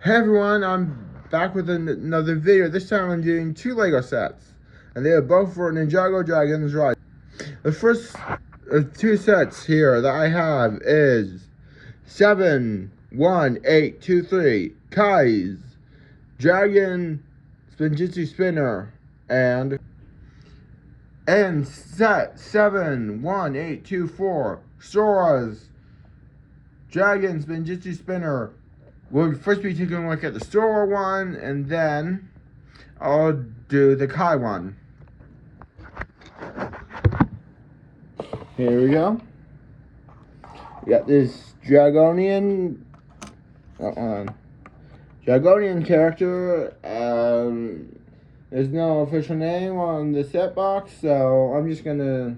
Hey everyone, I'm back with another video. This time I'm doing two Lego sets, and they are both for Ninjago Dragon's Ride. The first two sets here that I have is 71823 Kai's Dragon Spinjitzu Spinner and set 71824 Sora's Dragon Spinjitzu Spinner. We'll first be taking a look at the Sora one, and then I'll do the Kai one. Here we go. We got this Dragonian character. There's no official name on the set box, so I'm just gonna.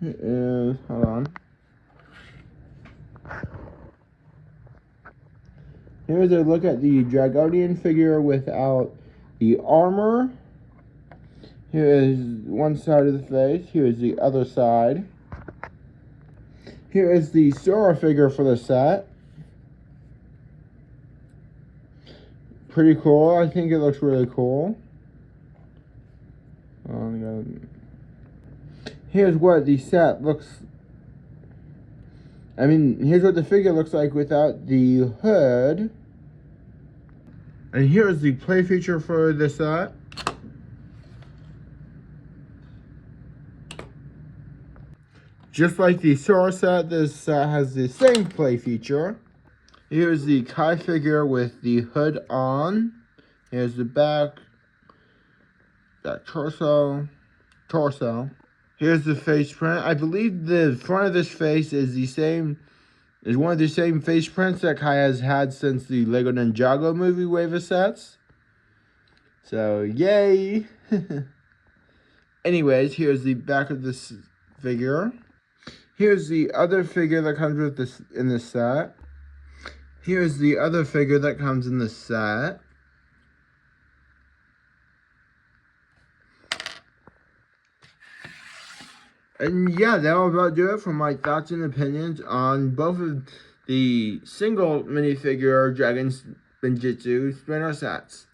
Hold on. Here's a look at the Dragonian figure without the armor. Here is one side of the face. Here is the other side. Here is the Sora figure for the set. Pretty cool. I think it looks really cool. Here's what the set looks. Here's what the figure looks like without the hood. And here's the play feature for the set. Just like the Sora set, this set has the same play feature. Here's the Kai figure with the hood on. Here's the back. That torso. Here's the face print. I believe the front of this face is one of the same face prints that Kai has had since the Lego Ninjago movie wave of sets. So, yay! Anyways, here's the back of this figure. Here's the other figure that comes with this in this set. Here's the other figure that comes in the set. And yeah, that'll about do it for my thoughts and opinions on both of the single minifigure Dragon Spinjitzu Spinner sets.